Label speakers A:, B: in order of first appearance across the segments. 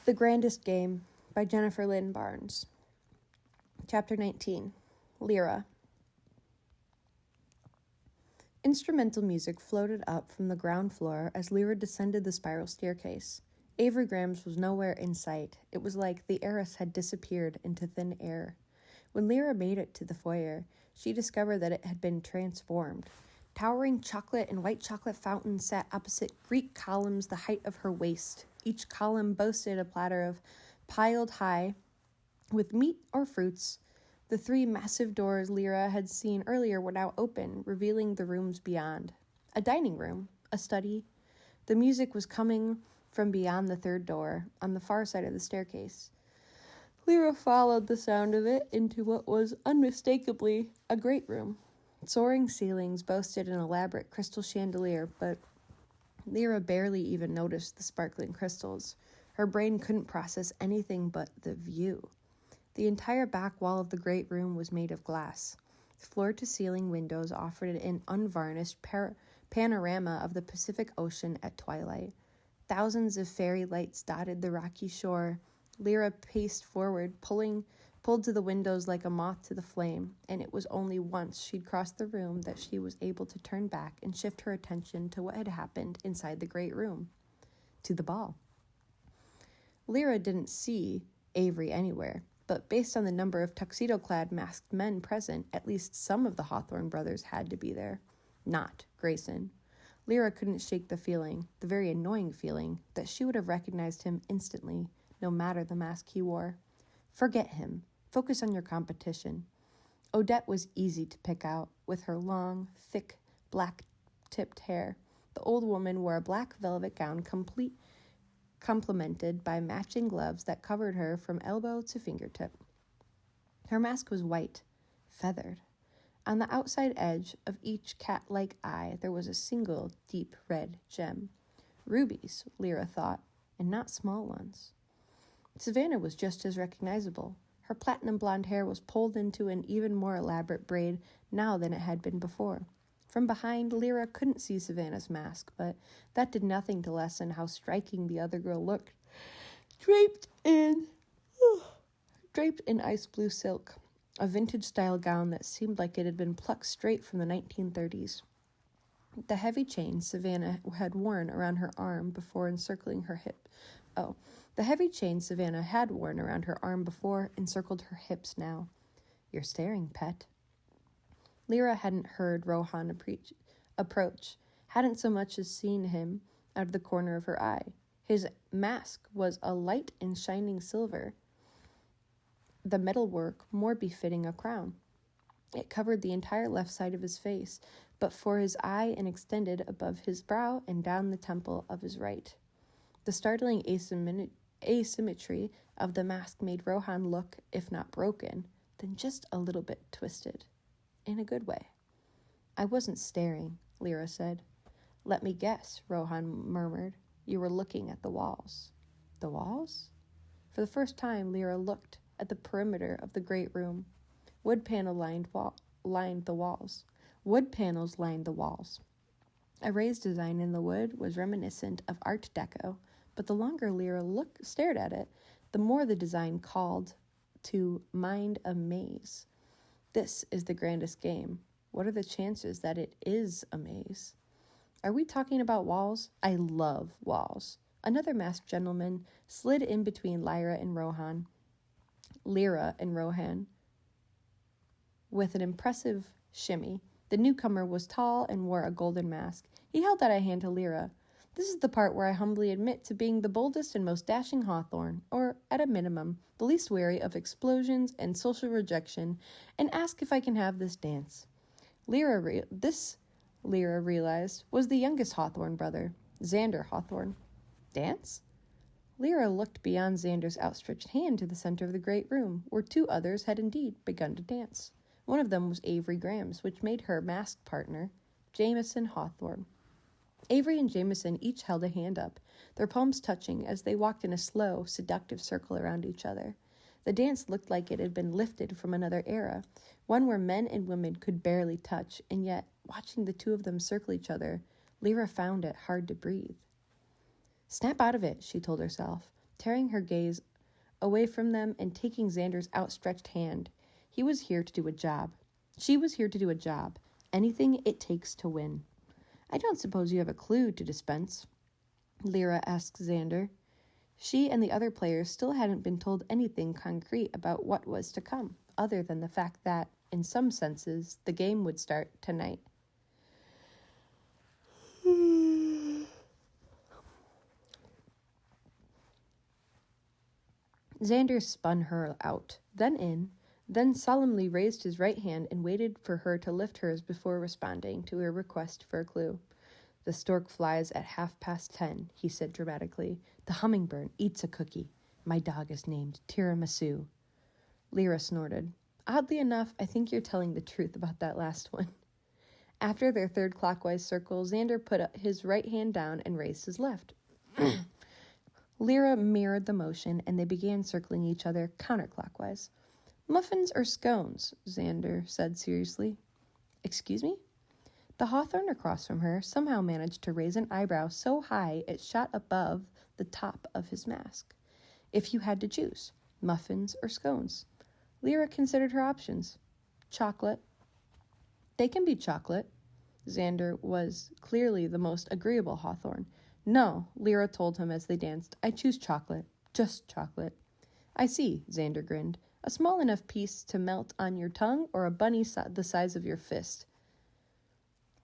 A: The Grandest Game by Jennifer Lynn Barnes. Chapter 19. Lyra. Instrumental music floated up from the ground floor as Lyra descended the spiral staircase. Avery Grams was nowhere in sight. It was like the heiress had disappeared into thin air. When Lyra made it to the foyer, she discovered that it had been transformed. Towering chocolate and white chocolate fountains sat opposite Greek columns the height of her waist. Each column boasted a platter of piled high with meat or fruits. The three massive doors Lyra had seen earlier were now open, revealing the rooms beyond. A dining room, a study. The music was coming from beyond the third door, on the far side of the staircase. Lyra followed the sound of it into what was unmistakably a great room. Soaring ceilings boasted an elaborate crystal chandelier, but Lyra barely even noticed the sparkling crystals. Her brain couldn't process anything but the view. The entire back wall of the great room was made of glass. Floor-to-ceiling windows offered an unvarnished panorama of the Pacific Ocean at twilight. Thousands of fairy lights dotted the rocky shore. Lyra paced forward, pulled to the windows like a moth to the flame, and it was only once she'd crossed the room that she was able to turn back and shift her attention to what had happened inside the great room, to the ball. Lyra didn't see Avery anywhere, but based on the number of tuxedo-clad masked men present, at least some of the Hawthorne brothers had to be there. Not Grayson. Lyra couldn't shake the feeling, the very annoying feeling, that she would have recognized him instantly, no matter the mask he wore. Forget him. Focus on your competition. Odette was easy to pick out, with her long, thick, black-tipped hair. The old woman wore a black velvet gown complemented by matching gloves that covered her from elbow to fingertip. Her mask was white, feathered. On the outside edge of each cat-like eye there was a single deep red gem. Rubies, Lyra thought, and not small ones. Savannah was just as recognizable. Her platinum blonde hair was pulled into an even more elaborate braid now than it had been before. From behind, Lyra couldn't see Savannah's mask, but that did nothing to lessen how striking the other girl looked. Draped in ice blue silk, a vintage-style gown that seemed like it had been plucked straight from the 1930s. The heavy chain Savannah had worn around her arm before encircling her hip. The heavy chain Savannah had worn around her arm before encircled her hips now. You're staring, pet. Lyra hadn't heard Rohan approach, hadn't so much as seen him out of the corner of her eye. His mask was a light and shining silver, the metalwork more befitting a crown. It covered the entire left side of his face, but for his eye and extended above his brow and down the temple of his right. The startling asymmetry of the mask made Rohan look, if not broken, then just a little bit twisted. In a good way. I wasn't staring, Lyra said. Let me guess, Rohan murmured. You were looking at the walls. The walls? For the first time, Lyra looked at the perimeter of the great room. Wood panels lined the walls. A raised design in the wood was reminiscent of Art Deco, but the longer Lyra stared at it, the more the design called to mind a maze. This is the grandest game. What are the chances that it is a maze? Are we talking about walls? I love walls. Another masked gentleman slid in between Lyra and Rohan, with an impressive shimmy. The newcomer was tall and wore a golden mask. He held out a hand to Lyra. This is the part where I humbly admit to being the boldest and most dashing Hawthorne, or, at a minimum, the least wary of explosions and social rejection, and ask if I can have this dance. Lyra realized, was the youngest Hawthorne brother, Xander Hawthorne. Dance? Lyra looked beyond Xander's outstretched hand to the center of the great room, where two others had indeed begun to dance. One of them was Avery Grams, which made her masked partner, Jameson Hawthorne. Avery and Jameson each held a hand up, their palms touching as they walked in a slow, seductive circle around each other. The dance looked like it had been lifted from another era, one where men and women could barely touch, and yet, watching the two of them circle each other, Lyra found it hard to breathe. Snap out of it, she told herself. tearing her gaze away from them and taking Xander's outstretched hand. He was here to do a job. She was here to do a job. Anything it takes to win. I don't suppose you have a clue to dispense, Lyra asked Xander. She and the other players still hadn't been told anything concrete about what was to come, other than the fact that, in some senses, the game would start tonight. Xander spun her out, then in, then solemnly raised his right hand and waited for her to lift hers before responding to her request for a clue. The stork flies at 10:30, he said dramatically. The hummingbird eats a cookie. My dog is named Tiramisu. Lyra snorted. Oddly enough, I think you're telling the truth about that last one. After their third clockwise circle, Xander put his right hand down and raised his left. Lyra mirrored the motion, and they began circling each other counterclockwise. Muffins or scones? Xander said seriously. Excuse me? The hawthorn across from her somehow managed to raise an eyebrow so high it shot above the top of his mask. If you had to choose, muffins or scones? Lyra considered her options. Chocolate. They can be chocolate. Xander was clearly the most agreeable hawthorn. No, Lyra told him as they danced. I choose chocolate. Just chocolate. I see, Xander grinned. A small enough piece to melt on your tongue or a bunny the size of your fist?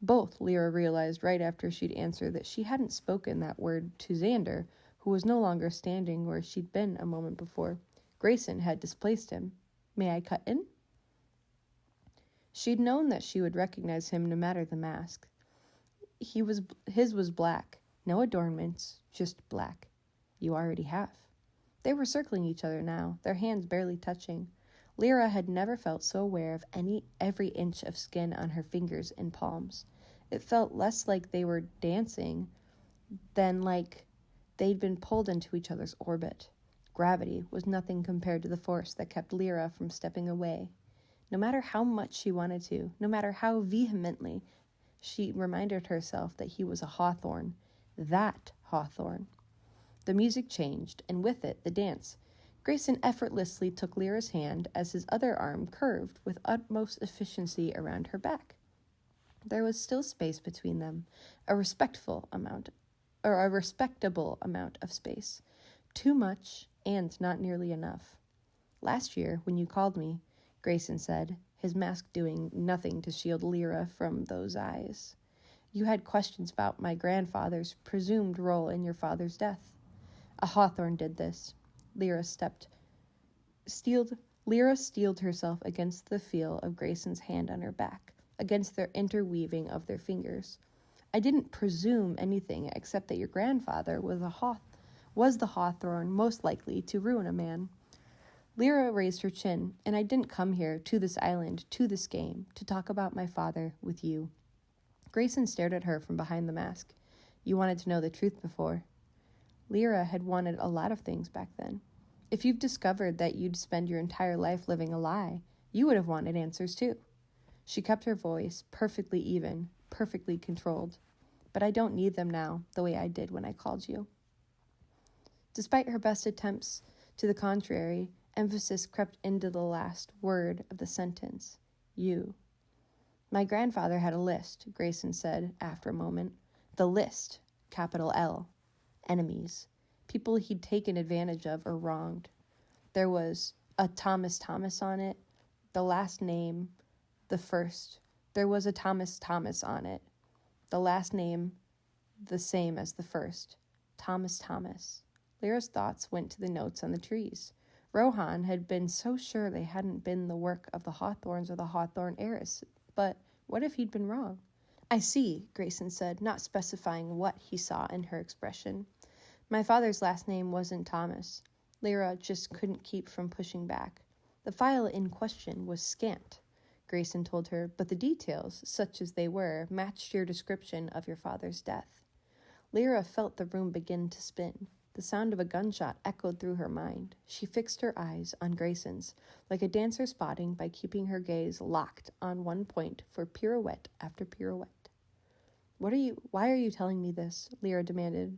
A: Both, Lyra realized right after she'd answered that she hadn't spoken that word to Xander, who was no longer standing where she'd been a moment before. Grayson had displaced him. May I cut in? She'd known that she would recognize him no matter the mask. His was black. No adornments, just black. You already have. They were circling each other now, their hands barely touching. Lyra had never felt so aware of every inch of skin on her fingers and palms. It felt less like they were dancing than like they'd been pulled into each other's orbit. Gravity was nothing compared to the force that kept Lyra from stepping away. No matter how much she wanted to, no matter how vehemently, she reminded herself that he was a hawthorn. That hawthorn. The music changed, and with it, the dance. Grayson effortlessly took Lyra's hand as his other arm curved with utmost efficiency around her back. There was still space between them, a respectable amount of space. Too much and not nearly enough. Last year, when you called me, Grayson said, his mask doing nothing to shield Lyra from those eyes. You had questions about my grandfather's presumed role in your father's death. A hawthorn did this. Lyra steeled herself against the feel of Grayson's hand on her back, against their interweaving of their fingers. I didn't presume anything except that your grandfather was the hawthorn most likely to ruin a man. Lyra raised her chin, and I didn't come here, to this island, to this game, to talk about my father with you. Grayson stared at her from behind the mask. You wanted to know the truth before. Lyra had wanted a lot of things back then. If you've discovered that you'd spend your entire life living a lie, you would have wanted answers too. She kept her voice perfectly even, perfectly controlled. But I don't need them now, the way I did when I called you. Despite her best attempts to the contrary, emphasis crept into the last word of the sentence. You. My grandfather had a list, Grayson said after a moment. The list, capital L. Enemies. People he'd taken advantage of or wronged. There was a Thomas on it. The last name, the first. There was a Thomas on it. The last name, the same as the first. Thomas. Lyra's thoughts went to the notes on the trees. Rohan had been so sure they hadn't been the work of the Hawthorns or the Hawthorn heiress. But what if he'd been wrong? I see, Grayson said, not specifying what he saw in her expression. My father's last name wasn't Thomas. Lyra just couldn't keep from pushing back. The file in question was scant, Grayson told her, but the details, such as they were, matched your description of your father's death. Lyra felt the room begin to spin. The sound of a gunshot echoed through her mind. She fixed her eyes on Grayson's, like a dancer spotting by keeping her gaze locked on one point for pirouette after pirouette. Why are you telling me this? Lyra demanded.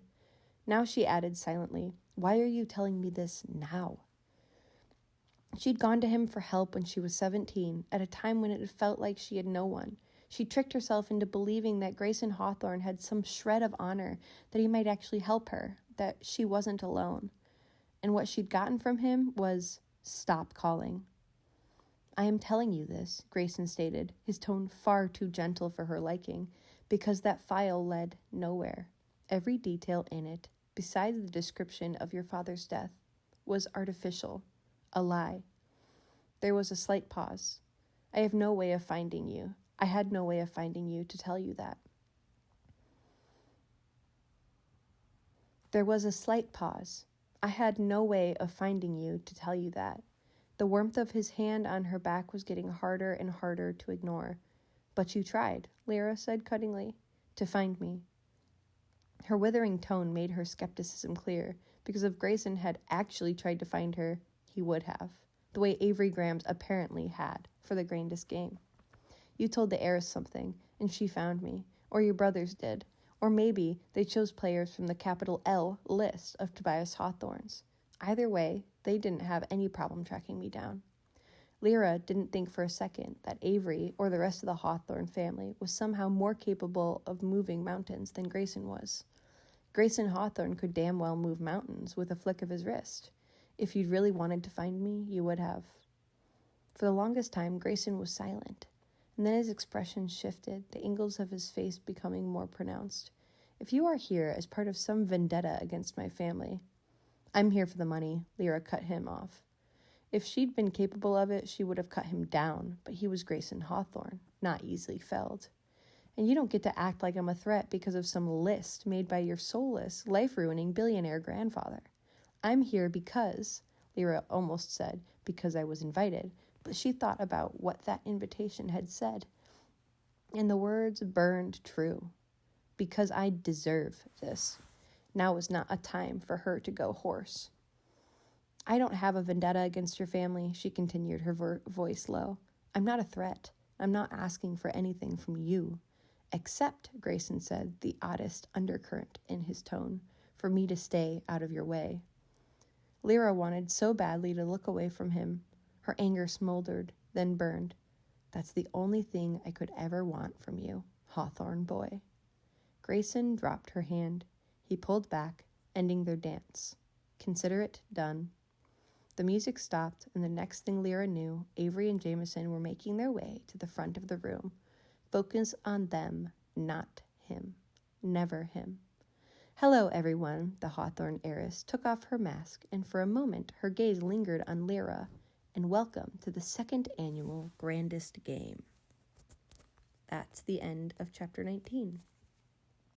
A: Now she added silently, Why are you telling me this now? She'd gone to him for help when she was 17, at a time when it had felt like she had no one. She tricked herself into believing that Grayson Hawthorne had some shred of honor, that he might actually help her, that she wasn't alone. And what she'd gotten from him was, "Stop calling." "I am telling you this," Grayson stated, his tone far too gentle for her liking, because that file led nowhere. Every detail in it, besides the description of your father's death, was artificial, a lie. There was a slight pause. I had no way of finding you to tell you that. There was a slight pause. I had no way of finding you to tell you that. The warmth of his hand on her back was getting harder and harder to ignore. "But you tried," Lyra said cuttingly, "to find me." Her withering tone made her skepticism clear, because if Grayson had actually tried to find her, he would have, the way Avery Grams apparently had for the Grandest Game. "You told the heiress something, and she found me, or your brothers did, or maybe they chose players from the capital L list of Tobias Hawthorne's. Either way, they didn't have any problem tracking me down." Lyra didn't think for a second that Avery or the rest of the Hawthorne family was somehow more capable of moving mountains than Grayson was. Grayson Hawthorne could damn well move mountains with a flick of his wrist. If you'd really wanted to find me, you would have. For the longest time, Grayson was silent, and then his expression shifted, the angles of his face becoming more pronounced. "If you are here as part of some vendetta against my family—" "I'm here for the money," Lyra cut him off. If she'd been capable of it, she would have cut him down, but he was Grayson Hawthorne, not easily felled. "And you don't get to act like I'm a threat because of some list made by your soulless, life-ruining billionaire grandfather. I'm here because," Lyra almost said, "because I was invited," but she thought about what that invitation had said, and the words burned true. "Because I deserve this." Now was not a time for her to go hoarse. "I don't have a vendetta against your family," she continued, her voice low. "I'm not a threat. I'm not asking for anything from you. Except," Grayson said, the oddest undercurrent in his tone, "for me to stay out of your way." Lyra wanted so badly to look away from him. Her anger smoldered, then burned. "That's the only thing I could ever want from you, Hawthorne boy." Grayson dropped her hand. He pulled back, ending their dance. "Consider it done." The music stopped, and the next thing Lyra knew, Avery and Jameson were making their way to the front of the room. Focus on them, not him. Never him. "Hello, everyone," the Hawthorne heiress took off her mask, and for a moment her gaze lingered on Lyra. "And welcome to the second annual Grandest Game." That's the end of Chapter 19.